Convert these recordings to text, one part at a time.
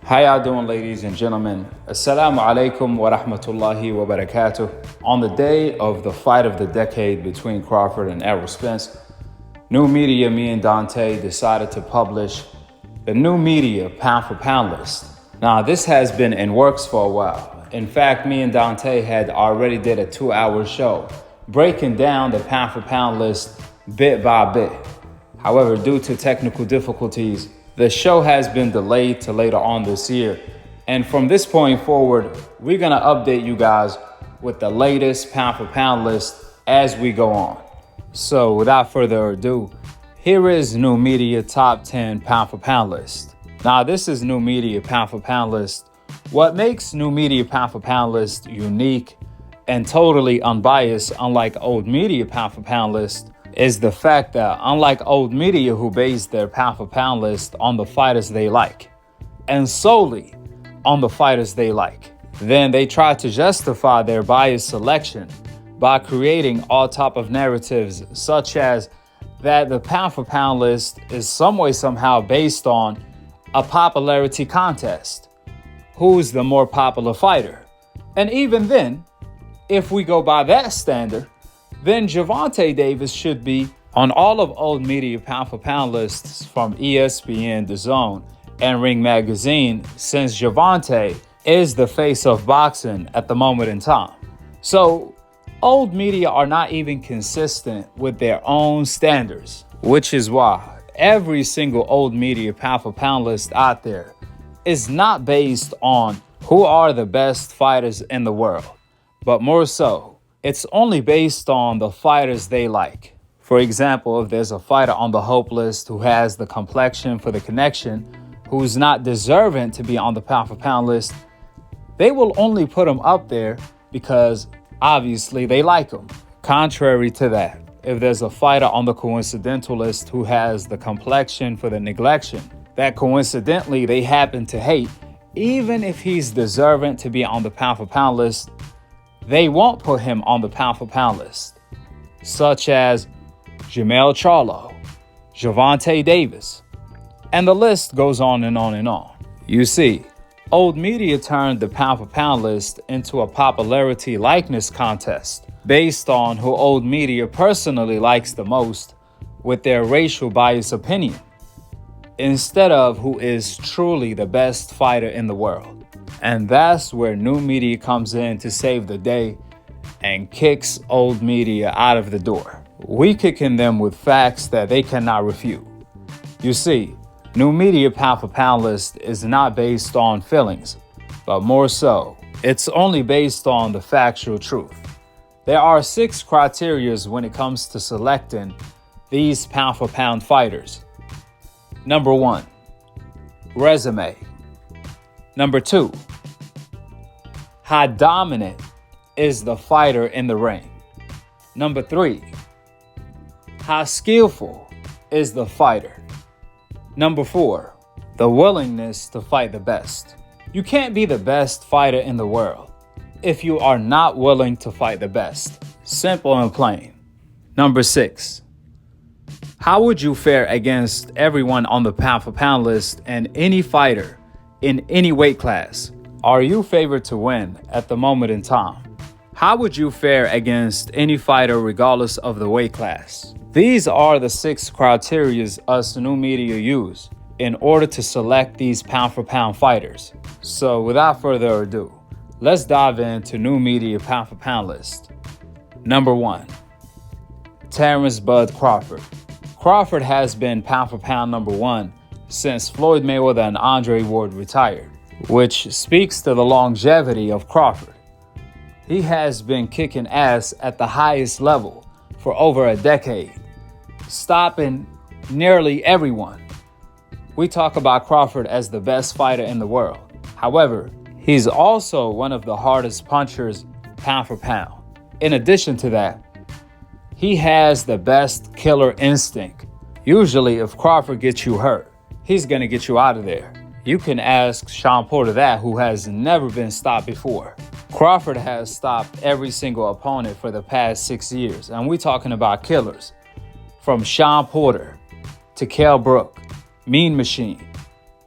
How y'all doing, ladies and gentlemen? Assalamu alaikum wa rahmatullahi wa barakatuh. On the day of the fight of the decade between Crawford and Errol Spence, New Media, me and Dante decided to publish the New Media pound for pound list. Now, this has been in works for a while. In fact, me and Dante had already did a 2-hour show breaking down the pound for pound list bit by bit. However, due to technical difficulties, the show has been delayed to later on this year. And from this point forward, we're gonna update you guys with the latest pound for pound list as we go on. So without further ado, here is New Media Top 10 pound for pound list. Now this is New Media pound for pound list. What makes New Media pound for pound list unique and totally unbiased, unlike old media pound for pound list, is the fact that unlike old media who base their pound for pound list on the fighters they like, and solely on the fighters they like, then they try to justify their biased selection by creating all type of narratives such as that the pound for pound list is some way somehow based on a popularity contest. Who's the more popular fighter? And even then, if we go by that standard, then Gervonta Davis should be on all of old media pound for pound lists from ESPN, DAZN, and Ring Magazine, since Gervonta is the face of boxing at the moment in time. So old media are not even consistent with their own standards, which is why every single old media pound for pound list out there is not based on who are the best fighters in the world, but more so, it's only based on the fighters they like. For example, if there's a fighter on the hope list who has the complexion for the connection, who's not deserving to be on the pound for pound list, they will only put him up there because obviously they like him. Contrary to that, if there's a fighter on the coincidental list who has the complexion for the neglection that coincidentally they happen to hate, even if he's deserving to be on the pound for pound list, they won't put him on the pound for pound list, such as Jamel Charlo, Gervonta Davis, and the list goes on and on and on. You see, old media turned the pound for pound list into a popularity likeness contest based on who old media personally likes the most with their racial bias opinion, instead of who is truly the best fighter in the world. And that's where New Media comes in to save the day and kicks old media out of the door. We kicking them with facts that they cannot refute. You see, New Media pound for pound list is not based on feelings, but more so, it's only based on the factual truth. There are 6 criteria when it comes to selecting these pound for pound fighters. Number 1, resume. Number 2, how dominant is the fighter in the ring? Number 3, how skillful is the fighter? Number 4, the willingness to fight the best. You can't be the best fighter in the world if you are not willing to fight the best. Simple and plain. Number 6, how would you fare against everyone on the pound for pound list and any fighter in any weight class? Are you favored to win at the moment in time? How would you fare against any fighter regardless of the weight class? These are the 6 criteria us New Media use in order to select these pound for pound fighters. So without further ado, let's dive into New Media pound for pound list. Number 1, Terence Bud Crawford. Crawford has been pound for pound number 1 since Floyd Mayweather and Andre Ward retired, which speaks to the longevity of Crawford. He has been kicking ass at the highest level for over a decade, stopping nearly everyone. We talk about Crawford as the best fighter in the world. However, he's also one of the hardest punchers pound for pound. In addition to that, he has the best killer instinct. Usually, if Crawford gets you hurt, he's gonna get you out of there. You can ask Shawn Porter that, who has never been stopped before. Crawford has stopped every single opponent for the past 6 years, and we're talking about killers. From Shawn Porter to Kell Brook, Mean Machine,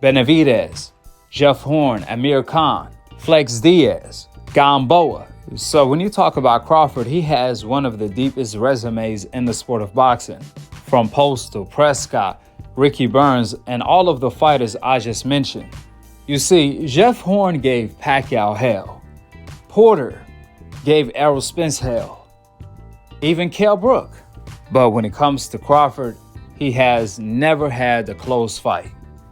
Beterbiev, Jeff Horn, Amir Khan, Flex Diaz, Gamboa. So when you talk about Crawford, he has one of the deepest resumes in the sport of boxing. From Postal, Prescott, Ricky Burns, and all of the fighters I just mentioned. You see, Jeff Horn gave Pacquiao hell. Porter gave Errol Spence hell. Even Kell Brook. But when it comes to Crawford, he has never had a close fight,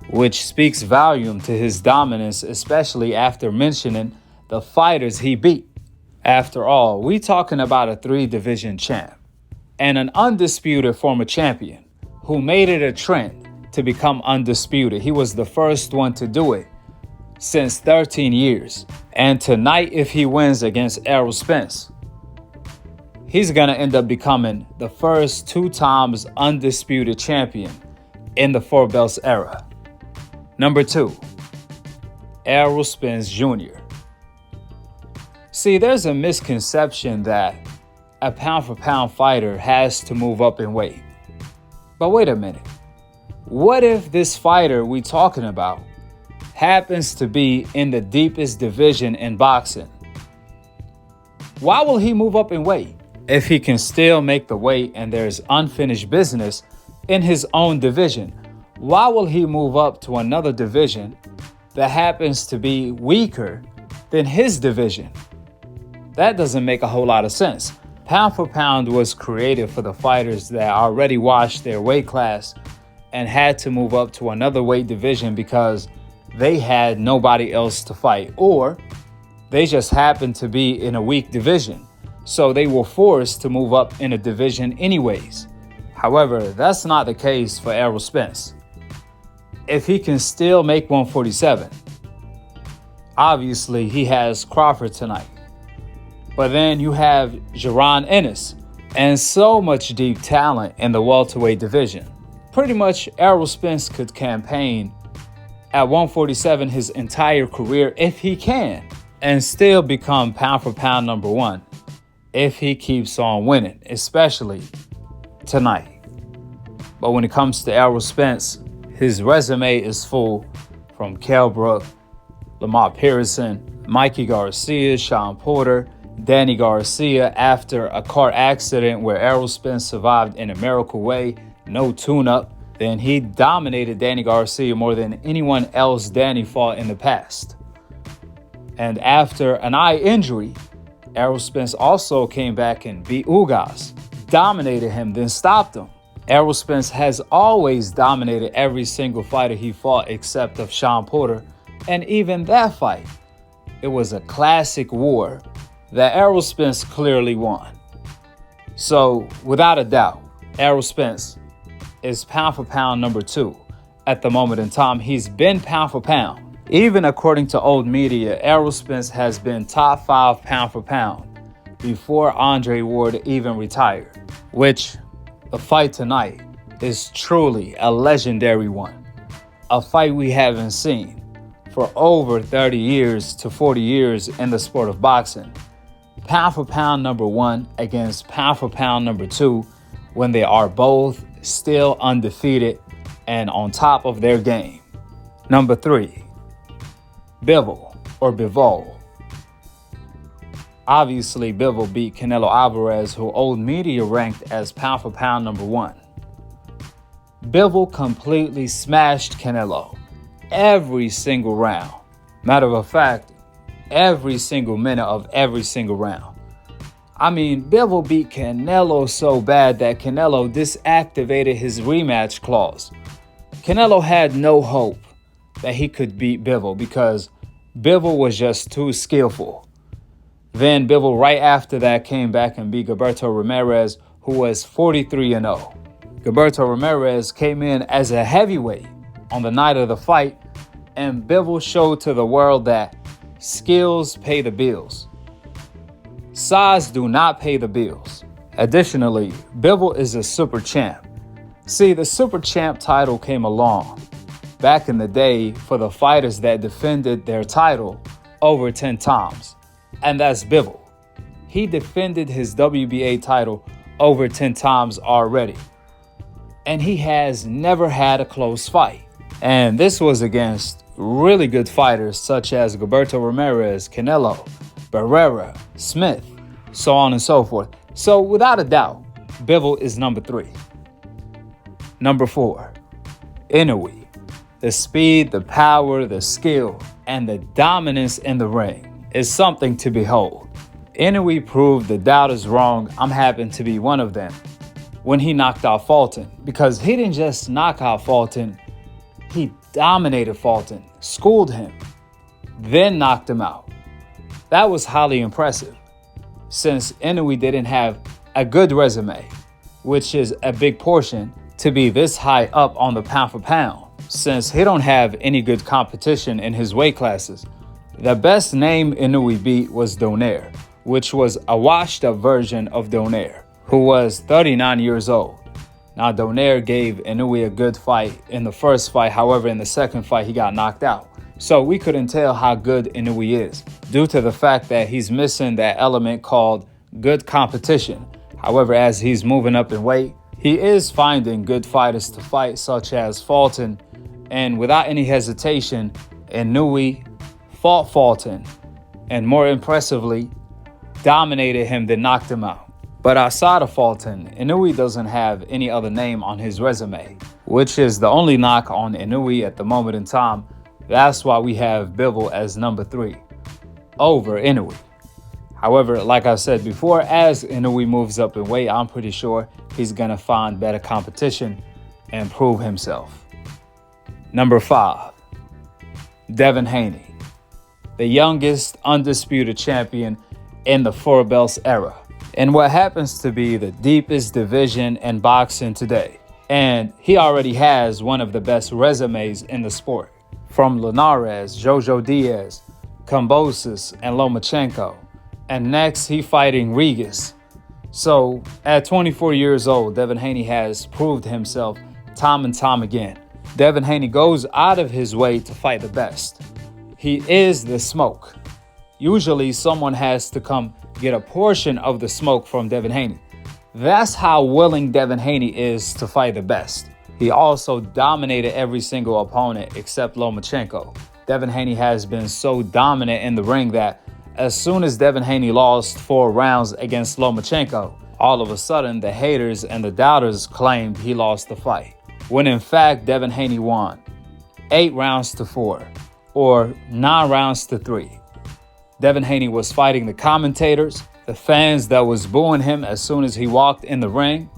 which speaks volume to his dominance, especially after mentioning the fighters he beat. After all, we talking about a 3-division champ and an undisputed former champion who made it a trend to become undisputed. He was the first one to do it since 13 years. And tonight, if he wins against Errol Spence, he's going to end up becoming the first 2 times undisputed champion in the 4 belts era. Number 2, Errol Spence Jr. See, there's a misconception that a pound-for-pound fighter has to move up in weight. But wait a minute. What if this fighter we talking about happens to be in the deepest division in boxing? Why will he move up in weight if he can still make the weight and there's unfinished business in his own division? Why will he move up to another division that happens to be weaker than his division? That doesn't make a whole lot of sense. Pound for pound was created for the fighters that already watched their weight class and had to move up to another weight division because they had nobody else to fight, or they just happened to be in a weak division, so they were forced to move up in a division anyways. However, that's not the case for Errol Spence. If he can still make 147, obviously he has Crawford tonight. But then you have Jaron Ennis and so much deep talent in the welterweight division. Pretty much Errol Spence could campaign at 147 his entire career if he can, and still become pound for pound number 1 if he keeps on winning, especially tonight. But when it comes to Errol Spence, his resume is full, from Kell Brook, Lamar Pearson, Mikey Garcia, Sean Porter, Danny Garcia, after a car accident where Errol Spence survived in a miracle way, no tune-up. Then he dominated Danny Garcia more than anyone else Danny fought in the past. And after an eye injury, Errol Spence also came back and beat Ugas, dominated him, then stopped him. Errol Spence has always dominated every single fighter he fought except of Sean Porter, and even that fight, it was a classic war that Errol Spence clearly won. So, without a doubt, Errol Spence is pound for pound number 2 at the moment in time. He's been pound for pound. Even according to old media, Errol Spence has been top 5 pound for pound before Andre Ward even retired, which the fight tonight is truly a legendary one. A fight we haven't seen for over 30 years to 40 years in the sport of boxing. Pound for pound number 1 against pound for pound number 2 when they are both still undefeated and on top of their game. Number 3, Bivol or Bivol. Obviously, Bivol beat Canelo Alvarez, who old media ranked as pound for pound number 1. Bivol completely smashed Canelo every single round. Matter of fact, every single minute of every single round. I mean, Bivol beat Canelo so bad that Canelo disactivated his rematch clause. Canelo had no hope that he could beat Bivol because Bivol was just too skillful. Then Bivol right after that came back and beat Gilberto Ramirez, who was 43-0. Gilberto Ramirez came in as a heavyweight on the night of the fight, and Bivol showed to the world that skills pay the bills. Size do not pay the bills. Additionally, Bivol is a super champ. See, the super champ title came along back in the day for the fighters that defended their title over 10 times. And that's Bivol. He defended his WBA title over 10 times already. And he has never had a close fight. And this was against really good fighters such as Gilberto Ramirez, Canelo, Barrera, Smith, so on and so forth. So without a doubt, Bivol is number 3. Number 4, Inoue. The speed, the power, the skill, and the dominance in the ring is something to behold. Inoue proved the doubters wrong. I'm happy to be one of them when he knocked out Fulton, because he didn't just knock out Fulton, he dominated Fulton, schooled him, then knocked him out. That was highly impressive, since Inoue didn't have a good resume, which is a big portion to be this high up on the pound for pound, since he don't have any good competition in his weight classes. The best name Inoue beat was Donaire, which was a washed up version of Donaire, who was 39 years old. Now, Donaire gave Inoue a good fight in the first fight. However, in the second fight, he got knocked out. So we couldn't tell how good Inoue is due to the fact that he's missing that element called good competition. However, as he's moving up in weight, he is finding good fighters to fight, such as Fulton. And without any hesitation, Inoue fought Fulton and, more impressively, dominated him, then knocked him out. But outside of Fulton, Inoue doesn't have any other name on his resume, which is the only knock on Inoue at the moment in time. That's why we have Bivol as number 3 over Inoue. However, like I said before, as Inoue moves up in weight, I'm pretty sure he's going to find better competition and prove himself. Number 5, Devin Haney, the youngest undisputed champion in the 4 belts era, in what happens to be the deepest division in boxing today. And he already has one of the best resumes in the sport, from Linares, Jojo Diaz, Kambosos, and Lomachenko. And next, he fighting Regis. So at 24 years old, Devin Haney has proved himself time and time again. Devin Haney goes out of his way to fight the best. He is the smoke. Usually someone has to come get a portion of the smoke from Devin Haney. That's how willing Devin Haney is to fight the best. He also dominated every single opponent except Lomachenko. Devin Haney has been so dominant in the ring that as soon as Devin Haney lost 4 rounds against Lomachenko, all of a sudden the haters and the doubters claimed he lost the fight, when in fact Devin Haney won 8 rounds to 4 or 9 rounds to 3. Devin Haney was fighting the commentators, the fans that was booing him as soon as he walked in the ring,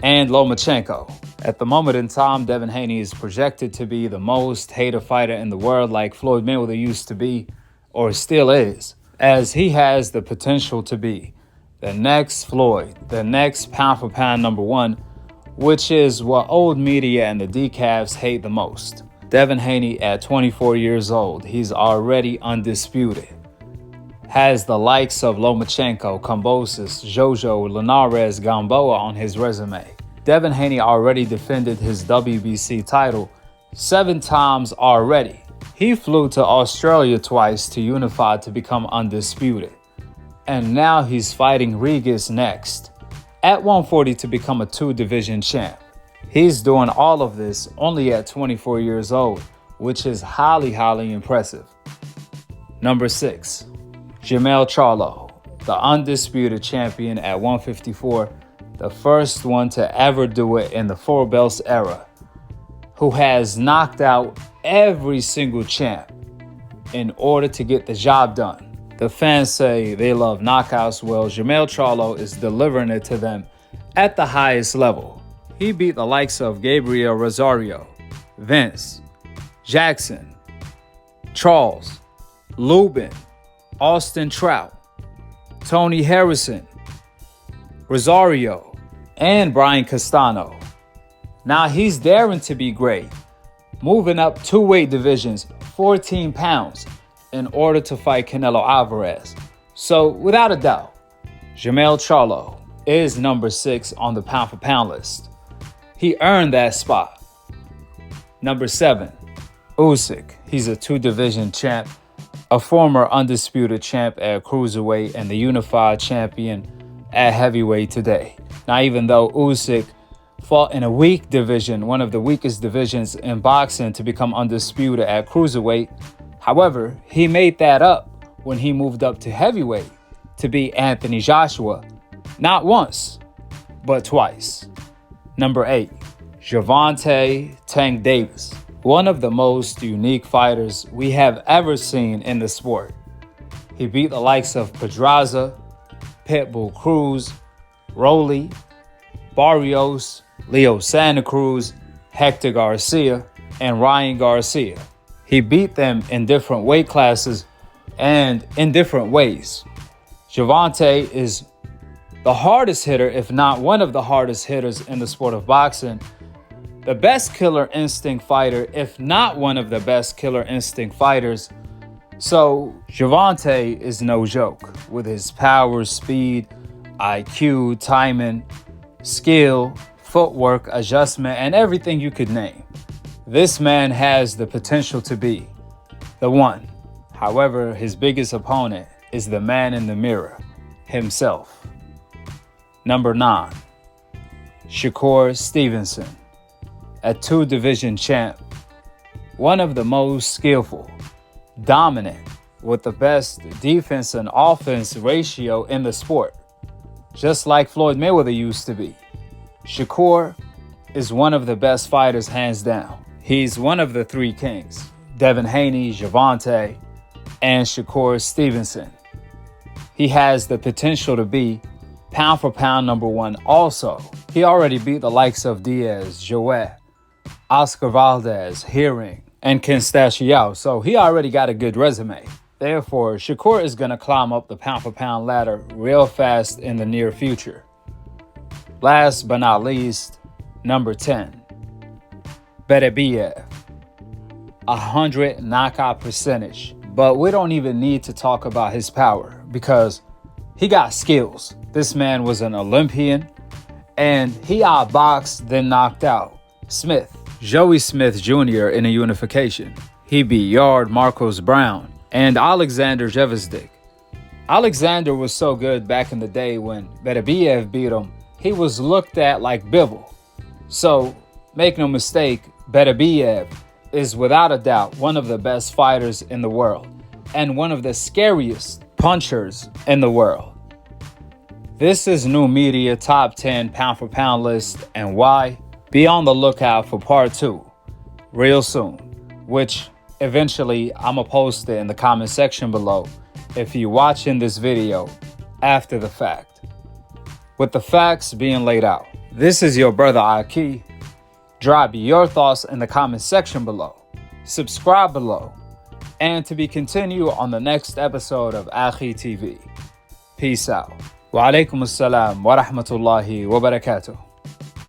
and Lomachenko. At the moment in time, Devin Haney is projected to be the most hated fighter in the world, like Floyd Mayweather used to be, or still is, as he has the potential to be the next Floyd, the next pound for pound number 1, which is what old media and the decavs hate the most. Devin Haney at 24 years old, he's already undisputed. Has the likes of Lomachenko, Kambosos, Jojo, Linares, Gamboa on his resume. Devin Haney already defended his WBC title 7 times already. He flew to Australia twice to unify to become undisputed. And now he's fighting Regis next at 140 to become a 2-division champ. He's doing all of this only at 24 years old, which is highly impressive. Number 6. Jamel Charlo, the undisputed champion at 154, the first one to ever do it in the 4 belts era, who has knocked out every single champ in order to get the job done. The fans say they love knockouts. Well, Jamel Charlo is delivering it to them at the highest level. He beat the likes of Gabriel Rosario, Vince, Jackson, Charles, Lubin, Austin Trout, Tony Harrison, Rosario, and Brian Castano. Now he's daring to be great, moving up 2 weight divisions, 14 pounds, in order to fight Canelo Alvarez. So without a doubt, Jamel Charlo is number 6 on the pound for pound list. He earned that spot. Number 7, Usyk. He's a 2-division champ, a former undisputed champ at cruiserweight and the unified champion at heavyweight today. Now, even though Usyk fought in a weak division, one of the weakest divisions in boxing, to become undisputed at cruiserweight. However, he made that up when he moved up to heavyweight to beat Anthony Joshua, not once, but twice. Number 8, Gervonta Tank Davis, one of the most unique fighters we have ever seen in the sport. He beat the likes of Pedraza, Pitbull Cruz, Rolly, Barrios, Leo Santa Cruz, Hector Garcia, and Ryan Garcia. He beat them in different weight classes and in different ways. Gervonta is the hardest hitter, if not one of the hardest hitters in the sport of boxing. The best killer instinct fighter, if not one of the best killer instinct fighters. So Gervonta is no joke with his power, speed, IQ, timing, skill, footwork, adjustment, and everything you could name. This man has the potential to be the one. However, his biggest opponent is the man in the mirror, himself. Number 9, Shakur Stevenson, a 2-division champ, one of the most skillful, dominant, with the best defense and offense ratio in the sport, just like Floyd Mayweather used to be. Shakur is one of the best fighters, hands down. He's one of the 3 kings: Devin Haney, Gervonta, and Shakur Stevenson. He has the potential to be pound for pound number 1 also. He already beat the likes of Diaz, Joet, Oscar Valdez, Herring, and Ken Stachiao, so he already got a good resume. Therefore, Shakur is going to climb up the pound for pound ladder real fast in the near future. Last but not least, number 10, Beterbiev, 100 knockout percentage. But we don't even need to talk about his power because he got skills. This man was an Olympian, and he outboxed, then knocked out Joey Smith Jr. in a unification. He beat Yard, Marcos Brown, and Oleksandr Usyk. Oleksandr was so good back in the day when Beterbiev beat him, he was looked at like Bivol. So, make no mistake, Beterbiev is without a doubt one of the best fighters in the world and one of the scariest punchers in the world. This is New Media Top 10 Pound for Pound list, and why? Be on the lookout for part 2 real soon, which eventually I'm gonna post it in the comment section below if you're watching this video after the fact, with the facts being laid out. This is your brother AKHi. Drop your thoughts in the comment section below. Subscribe below. And to be continued on the next episode of AKHi TV. Peace out. Wa alaikum assalam wa rahmatullahi wa barakatuh.